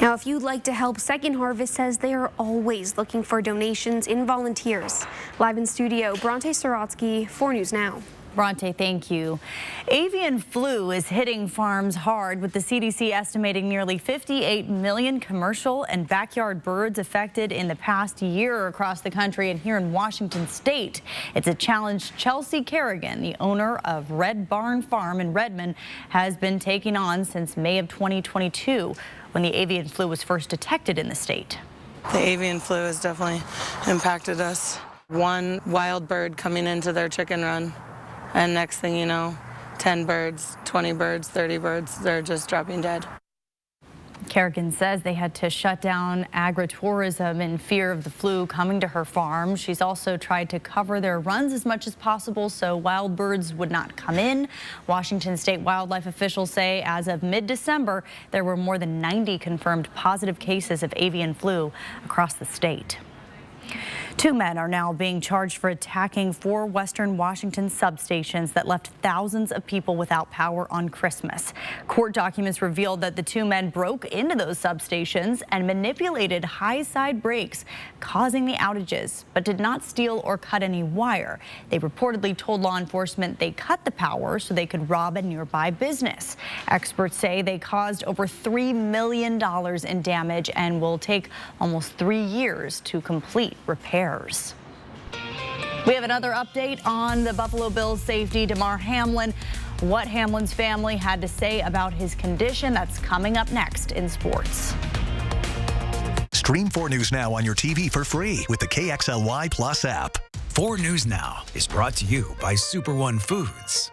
Now, if you'd like to help, Second Harvest says they are always looking for donations and volunteers. Live in studio, Bronte Sorotsky, 4 News Now. Bronte, thank you. Avian flu is hitting farms hard, with the CDC estimating nearly 58 million commercial and backyard birds affected in the past year across the country and here in Washington state. It's a challenge Chelsea Kerrigan, the owner of Red Barn Farm in Redmond, has been taking on since May of 2022, when the avian flu was first detected in the state. The avian flu has definitely impacted us. One wild bird coming into their chicken run, and next thing you know, 10 birds, 20 birds, 30 birds, they're just dropping dead. Kerrigan says they had to shut down agritourism in fear of the flu coming to her farm. She's also tried to cover their runs as much as possible so wild birds would not come in. Washington state wildlife officials say as of mid-December, there were more than 90 confirmed positive cases of avian flu across the state. 2 men are now being charged for attacking 4 Western Washington substations that left thousands of people without power on Christmas. Court documents revealed that the 2 men broke into those substations and manipulated high-side breaks, causing the outages, but did not steal or cut any wire. They reportedly told law enforcement they cut the power so they could rob a nearby business. Experts say they caused over $3 million in damage and will take almost 3 years to complete repairs. We have another update on the Buffalo Bills safety, Damar Hamlin. What Hamlin's family had to say about his condition, that's coming up next in sports. Stream 4 News Now on your TV for free with the KXLY Plus app. 4 News Now is brought to you by Super One Foods.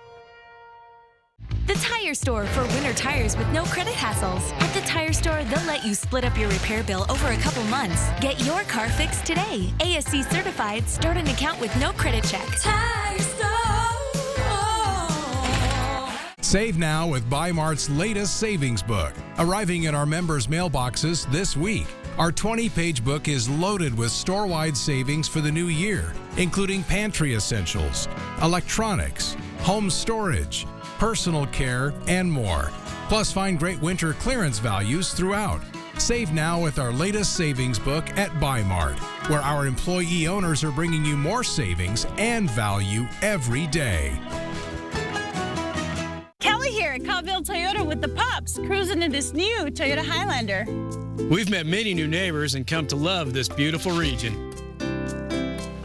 The Tire Store for winter tires with no credit hassles. At the Tire Store, they'll let you split up your repair bill over a couple months. Get your car fixed today. ASC certified, start an account with no credit check. Tire Store. Save now with Bi-Mart's latest savings book, arriving in our members' mailboxes this week. Our 20-page book is loaded with store-wide savings for the new year, including pantry essentials, electronics, home storage, personal care, and more. Plus, find great winter clearance values throughout. Save now with our latest savings book at Bi-Mart, where our employee owners are bringing you more savings and value every day. Kelly here at Colville Toyota with the pups, cruising in this new Toyota Highlander. We've met many new neighbors and come to love this beautiful region.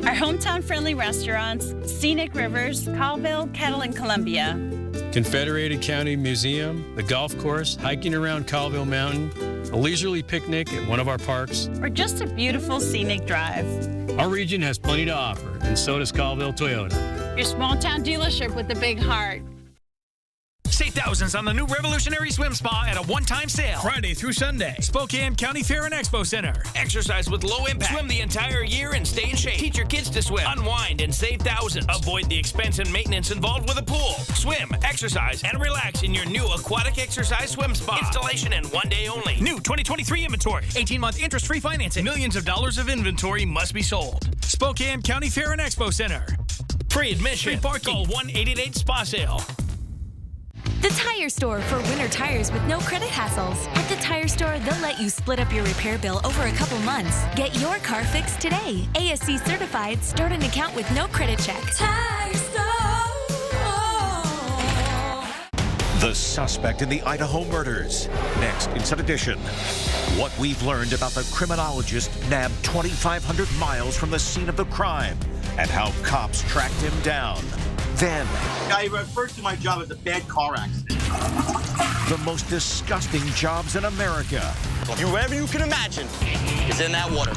Our hometown-friendly restaurants, scenic rivers, Colville, Kettle, and Columbia. Confederated County Museum, the golf course, hiking around Colville Mountain, a leisurely picnic at one of our parks, or just a beautiful scenic drive. Our region has plenty to offer, and so does Colville Toyota. Your small-town dealership with a big heart. Save thousands on the new Revolutionary Swim Spa at a one-time sale. Friday through Sunday. Spokane County Fair and Expo Center. Exercise with low impact. Swim the entire year and stay in shape. Teach your kids to swim. Unwind and save thousands. Avoid the expense and maintenance involved with a pool. Swim, exercise, and relax in your new aquatic exercise swim spa. Installation and 1 day only. New 2023 inventory. 18-month interest-free financing. Millions of dollars of inventory must be sold. Spokane County Fair and Expo Center. Free admission. Free parking. Call 1-888-SPA-SALE. The Tire Store for winter tires with no credit hassles. At the Tire Store, they'll let you split up your repair bill over a couple months. Get your car fixed today. ASC certified, start an account with no credit check. Tire Store. The The suspect in the Idaho murders. Next, Inside Edition. What we've learned about the criminologist nabbed 2,500 miles from the scene of the crime and how cops tracked him down. Then, I referred to my job as a bad car accident. the most disgusting jobs in America. Whatever you can imagine is in that water.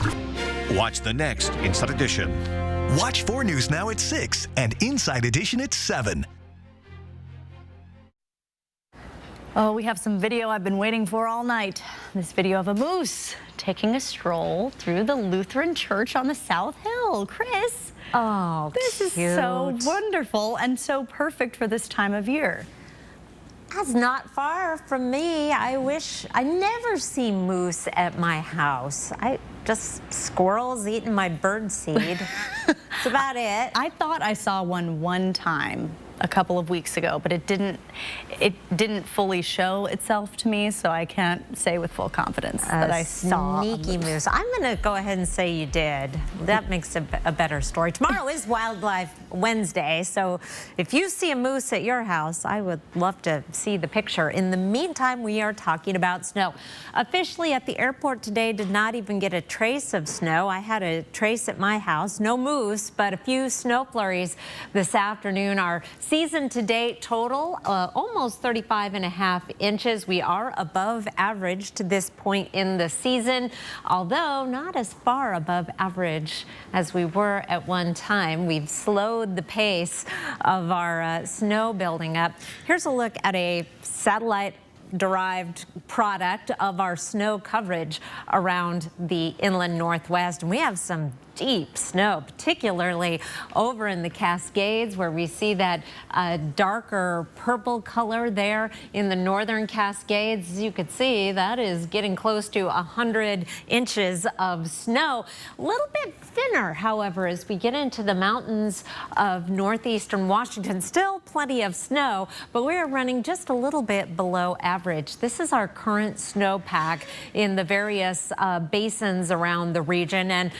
Watch the next Inside Edition. Watch 4 News Now at 6 and Inside Edition at 7. Oh, we have some video I've been waiting for all night. This video of a moose taking a stroll through the Lutheran Church on the South Hill. Chris. Oh, this is so wonderful and so perfect for this time of year. That's not far from me. I wish I never see moose at my house. I just squirrels eating my bird seed. That's about it. I thought I saw one time a couple of weeks ago, but it didn't fully show itself to me, so I can't say with full confidence that I saw a sneaky moose. I'm gonna go ahead and say you did. That makes a better story. Tomorrow is Wildlife Wednesday, so if you see a moose at your house, I would love to see the picture. In the meantime, we are talking about snow. Officially at the airport today, did not even get a trace of snow. I had a trace at my house. No moose, but a few snow flurries this afternoon. Our season to date total, almost 35.5 inches. We are above average to this point in the season, although not as far above average as we were at one time. We've slowed the pace of our snow building up. Here's a look at a satellite-derived product of our snow coverage around the inland Northwest. And we have some deep snow, particularly over in the Cascades, where we see that darker purple color there in the northern Cascades. As you can see, that is getting close to 100 inches of snow. A little bit thinner, however, as we get into the mountains of northeastern Washington. Still plenty of snow, but we're running just a little bit below average. This is our current snowpack in the various basins around the region, and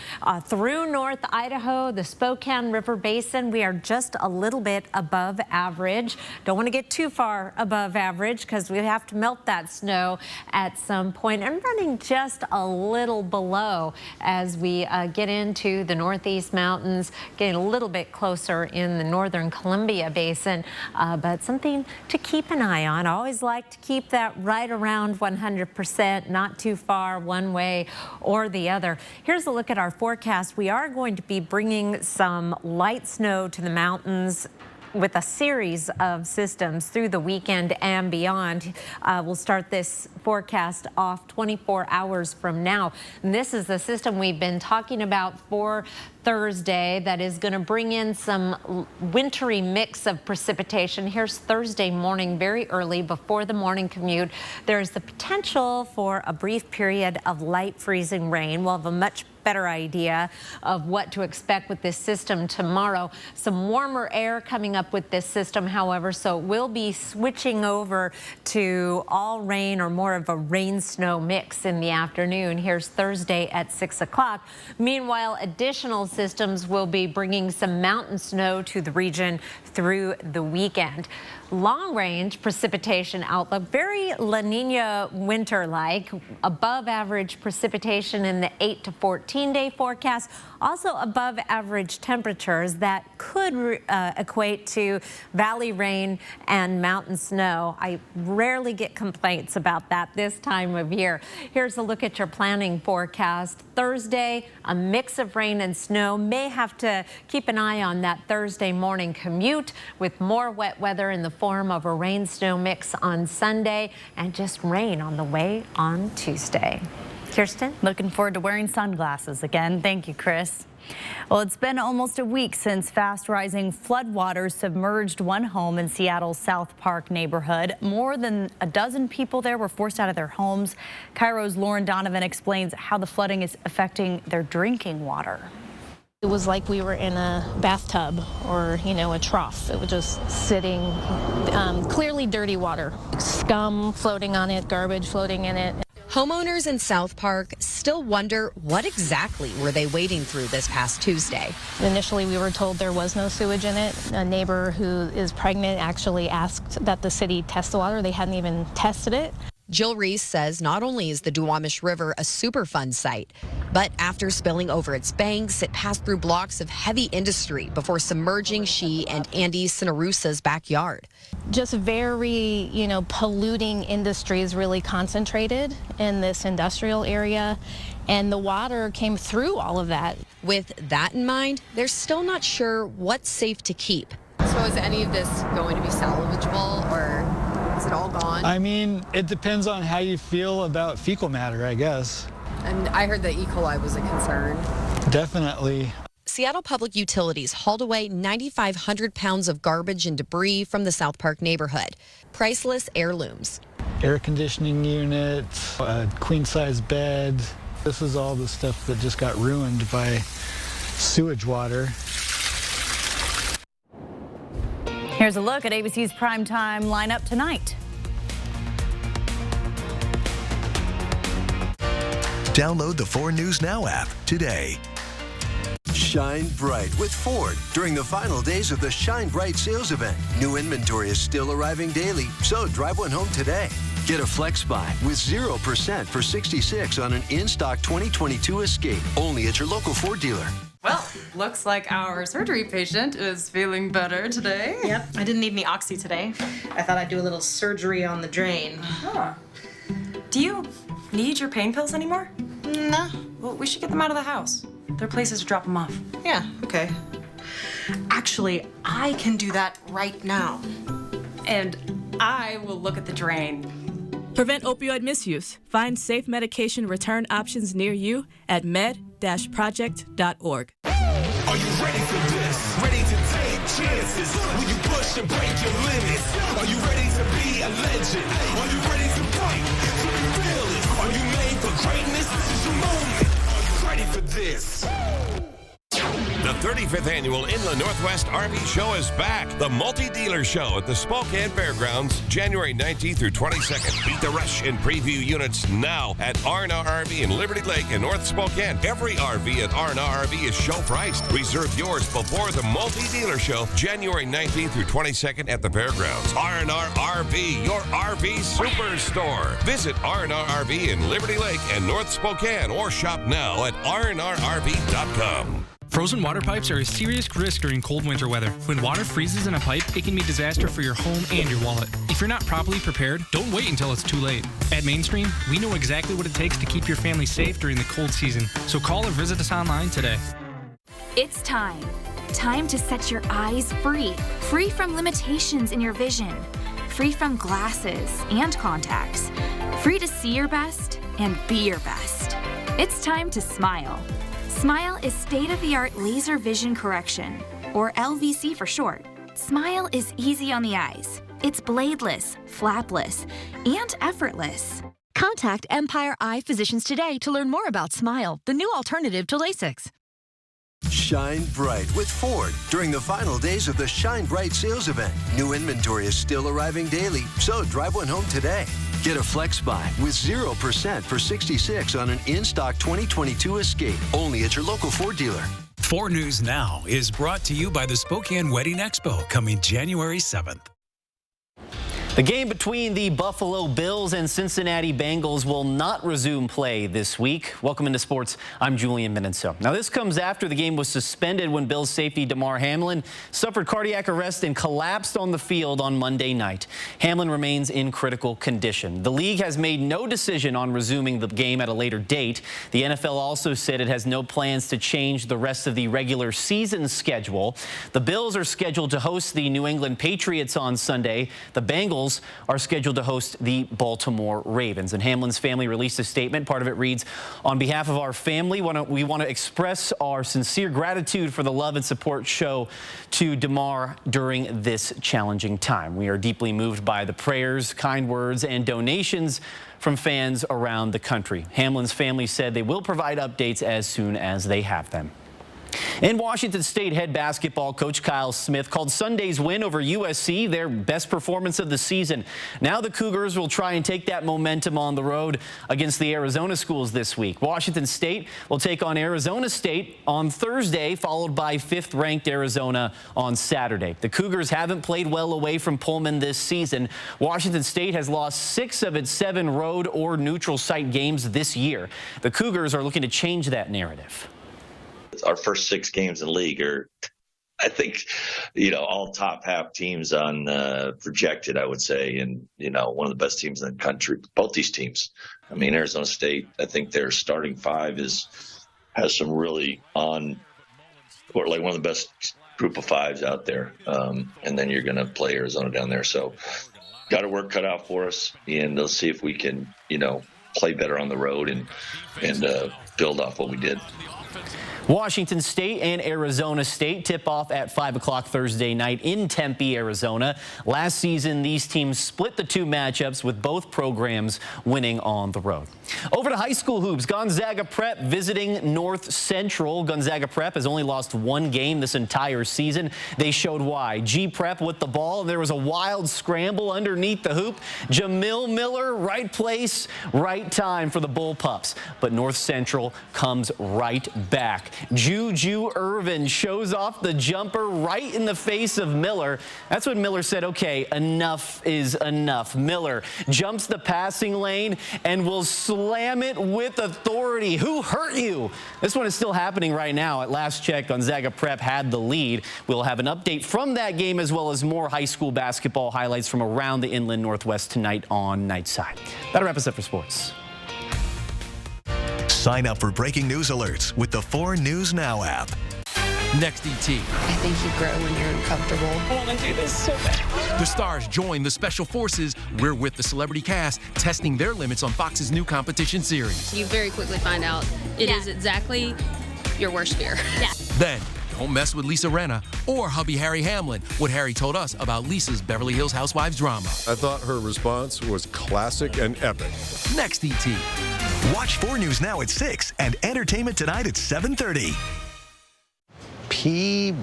through North Idaho, the Spokane River Basin, we are just a little bit above average. Don't want to get too far above average because we have to melt that snow at some point, and running just a little below as we get into the Northeast Mountains, getting a little bit closer in the northern Columbia Basin, but something to keep an eye on. I always like to keep that right around 100%, not too far one way or the other. Here's a look at our forecast. We are going to be bringing some light snow to the mountains with a series of systems through the weekend and beyond. We'll start this forecast off 24 hours from now. And this is the system we've been talking about for Thursday that is going to bring in some wintry mix of precipitation. Here's Thursday morning, very early before the morning commute. There's the potential for a brief period of light freezing rain. We'll have a much better idea of what to expect with this system tomorrow. Some warmer air coming up with this system, however, so we'll be switching over to all rain or more of a rain-snow mix in the afternoon. Here's Thursday at 6 o'clock. Meanwhile, additional systems will be bringing some mountain snow to the region through the weekend. Long-range precipitation outlook, very La Nina winter-like, above average precipitation in the 8 to 14-day forecast, also above average temperatures that could equate to valley rain and mountain snow. I rarely get complaints about that this time of year. Here's a look at your planning forecast. Thursday, a mix of rain and snow. May have to keep an eye on that Thursday morning commute with more wet weather in the form of a rain-snow mix on Sunday and just rain on the way on Tuesday. Kirsten? Looking forward to wearing sunglasses again. Thank you, Chris. Well, it's been almost a week since fast-rising floodwaters submerged one home in Seattle's South Park neighborhood. More than a dozen people there were forced out of their homes. KIRO's Lauren Donovan explains how the flooding is affecting their drinking water. It was like we were in a bathtub or, a trough. It was just sitting, clearly dirty water, scum floating on it, garbage floating in it. Homeowners in South Park still wonder what exactly were they wading through this past Tuesday. Initially, we were told there was no sewage in it. A neighbor who is pregnant actually asked that the city test the water. They hadn't even tested it. Jill Reese says not only is the Duwamish River a Superfund site, but after spilling over its banks, it passed through blocks of heavy industry before submerging she and Andy Sinarusa's backyard. Just very, polluting industries really concentrated in this industrial area, and the water came through all of that. With that in mind, they're still not sure what's safe to keep. So is any of this going to be salvageable, or is it all gone? I mean, it depends on how you feel about fecal matter, I guess. And I heard that E. coli was a concern. Definitely. Seattle Public Utilities hauled away 9,500 pounds of garbage and debris from the South Park neighborhood. Priceless heirlooms. Air conditioning unit, a queen-size bed. This is all the stuff that just got ruined by sewage water. Here's a look at ABC's primetime lineup tonight. Download the 4 News Now app today. Shine bright with Ford during the final days of the Shine Bright sales event. New inventory is still arriving daily, so drive one home today. Get a Flex Buy with 0% for $66 on an in-stock 2022 Escape, only at your local Ford dealer. Well, looks like our surgery patient is feeling better today. Yep, I didn't need any oxy today. I thought I'd do a little surgery on the drain. Huh. Do you need your pain pills anymore? No. Well, we should get them out of the house. There are places to drop them off. Yeah, okay. Actually, I can do that right now. And I will look at the drain. Prevent opioid misuse. Find safe medication return options near you at med-project.org. Are you ready for this? Ready to take chances? Will you push and break your limits? Are you ready to be a legend? Are you ready to fight? To be fearless? Are you made for greatness? This is your moment. Are you ready for this? The 35th annual Inland Northwest RV Show is back. The multi-dealer show at the Spokane Fairgrounds, January 19th through 22nd. Beat the rush in preview units now at R&R RV in Liberty Lake and North Spokane. Every RV at R&R RV is show priced. Reserve yours before the multi-dealer show, January 19th through 22nd at the Fairgrounds. R&R RV, your RV superstore. Visit R&R RV in Liberty Lake and North Spokane or shop now at rnrrv.com. Frozen water pipes are a serious risk during cold winter weather. When water freezes in a pipe, it can be a disaster for your home and your wallet. If you're not properly prepared, don't wait until it's too late. At Mainstream, we know exactly what it takes to keep your family safe during the cold season. So call or visit us online today. It's time. Time to set your eyes free. Free from limitations in your vision. Free from glasses and contacts. Free to see your best and be your best. It's time to smile. Smile is state-of-the-art laser vision correction, or LVC for short. Smile is easy on the eyes. It's bladeless, flapless, and effortless. Contact Empire Eye Physicians today to learn more about Smile, the new alternative to LASIK. Shine bright with Ford during the final days of the Shine Bright sales event. New inventory is still arriving daily, so drive one home today. Get a Flex Buy with 0% for $66 on an in-stock 2022 Escape, only at your local Ford dealer. 4 News Now is brought to you by the Spokane Wedding Expo, coming January 7th. The game between the Buffalo Bills and Cincinnati Bengals will not resume play this week. Welcome into sports. I'm Julian Minenso. Now, this comes after the game was suspended when Bills safety Damar Hamlin suffered cardiac arrest and collapsed on the field on Monday night. Hamlin remains in critical condition. The league has made no decision on resuming the game at a later date. The NFL also said it has no plans to change the rest of the regular season schedule. The Bills are scheduled to host the New England Patriots on Sunday. The Bengals are scheduled to host the Baltimore Ravens. And Hamlin's family released a statement. Part of it reads, "On behalf of our family, we want to express our sincere gratitude for the love and support shown to Damar during this challenging time. We are deeply moved by the prayers, kind words, and donations from fans around the country." Hamlin's family said they will provide updates as soon as they have them. And Washington State head basketball coach Kyle Smith called Sunday's win over USC their best performance of the season. Now the Cougars will try and take that momentum on the road against the Arizona schools this week. Washington State will take on Arizona State on Thursday, followed by 5th-ranked Arizona on Saturday. The Cougars haven't played well away from Pullman this season. Washington State has lost 6 of its 7 road or neutral site games this year. The Cougars are looking to change that narrative. Our first 6 games in the league are, I think, all top half teams on projected, I would say, and, one of the best teams in the country, both these teams. I mean, Arizona State, I think their starting 5 has some really one of the best group of 5s out there. And then you're going to play Arizona down there. So got a work cut out for us, and let's see if we can, play better on the road and build off what we did. Washington State and Arizona State tip off at 5 o'clock Thursday night in Tempe, Arizona. Last season, these teams split the 2 matchups, with both programs winning on the road. Over to high school hoops. Gonzaga Prep visiting North Central. Gonzaga Prep has only lost 1 game this entire season. They showed why. G Prep with the ball. There was a wild scramble underneath the hoop. Jamil Miller, right place, right time for the Bullpups. But North Central comes right back. Juju Irvin shows off the jumper right in the face of Miller. That's when Miller said, okay, enough is enough. Miller jumps the passing lane and will slam it with authority. Who hurt you? This one is still happening right now. At last check, Gonzaga Prep had the lead. We'll have an update from that game, as well as more high school basketball highlights from around the Inland Northwest tonight on Nightside. That'll wrap us up for sports. Sign up for breaking news alerts with the 4 News Now app. Next, ET. I think you grow when you're uncomfortable. I want to do this so bad. The stars join the Special Forces. We're with the celebrity cast, testing their limits on Fox's new competition series. You very quickly find out it is exactly your worst fear. Yeah. Then, don't mess with Lisa Rinna or hubby Harry Hamlin, what Harry told us about Lisa's Beverly Hills Housewives drama. I thought her response was classic and epic. Next, ET. Watch 4 News Now at 6 and Entertainment Tonight at 7:30. PB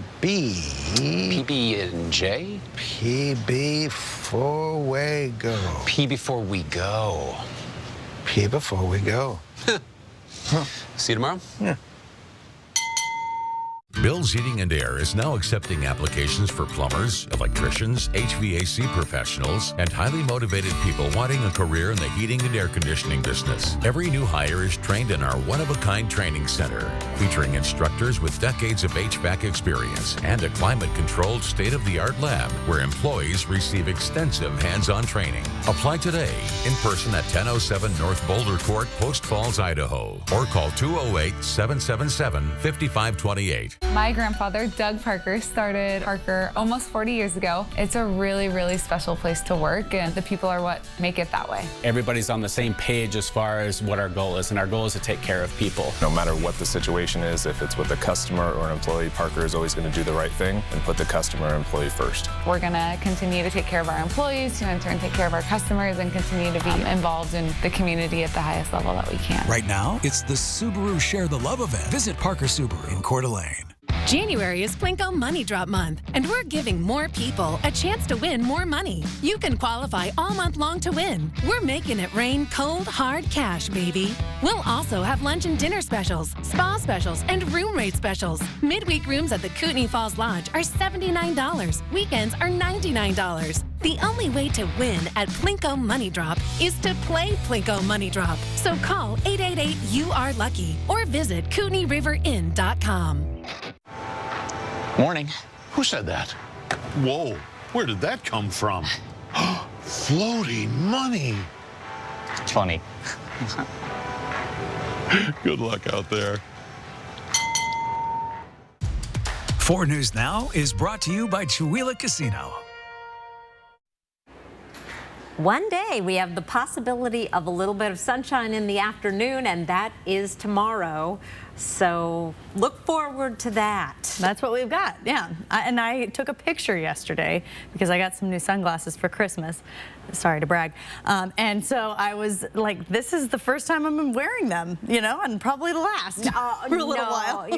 and J? PB before we go. P before we go. P before we go. See you tomorrow? Yeah. Bill's Heating and Air is now accepting applications for plumbers, electricians, HVAC professionals, and highly motivated people wanting a career in the heating and air conditioning business. Every new hire is trained in our one-of-a-kind training center, featuring instructors with decades of HVAC experience and a climate-controlled state-of-the-art lab where employees receive extensive hands-on training. Apply today in person at 1007 North Boulder Court, Post Falls, Idaho, or call 208-777-5528. My grandfather, Doug Parker, started Parker almost 40 years ago. It's a really, really special place to work, and the people are what make it that way. Everybody's on the same page as far as what our goal is, and our goal is to take care of people. No matter what the situation is, if it's with a customer or an employee, Parker is always going to do the right thing and put the customer or employee first. We're going to continue to take care of our employees, to in turn take care of our customers, and continue to be involved in the community at the highest level that we can. Right now, it's the Subaru Share the Love event. Visit Parker Subaru in Coeur d'Alene. January is Plinko Money Drop Month, and we're giving more people a chance to win more money. You can qualify all month long to win. We're making it rain cold, hard cash, baby. We'll also have lunch and dinner specials, spa specials, and room rate specials. Midweek rooms at the Kootenai Falls Lodge are $79. Weekends are $99. The only way to win at Plinko Money Drop is to play Plinko Money Drop. So call 888-YOU-ARE-LUCKY or visit KootenaiRiverInn.com. Morning. Who said that? Whoa, where did that come from? Floating money. It's funny. Good luck out there. 4 News Now is brought to you by Chihuahua Casino. One day we have the possibility of a little bit of sunshine in the afternoon, and that is tomorrow. So look forward to that. That's what we've got, yeah. And I took a picture yesterday because I got some new sunglasses for Christmas. Sorry to brag. And so I was like, this is the first time I'm wearing them, you know, and probably the last for a little while.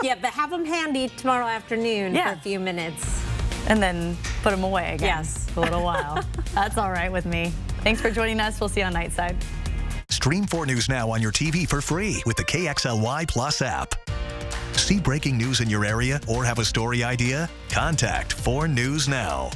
Yeah, but have them handy tomorrow afternoon for a few minutes. And then put them away again. Yes. For a little while. That's all right with me. Thanks for joining us. We'll see you on Nightside. Stream 4 News Now on your TV for free with the KXLY Plus app. See breaking news in your area or have a story idea? Contact 4 News Now.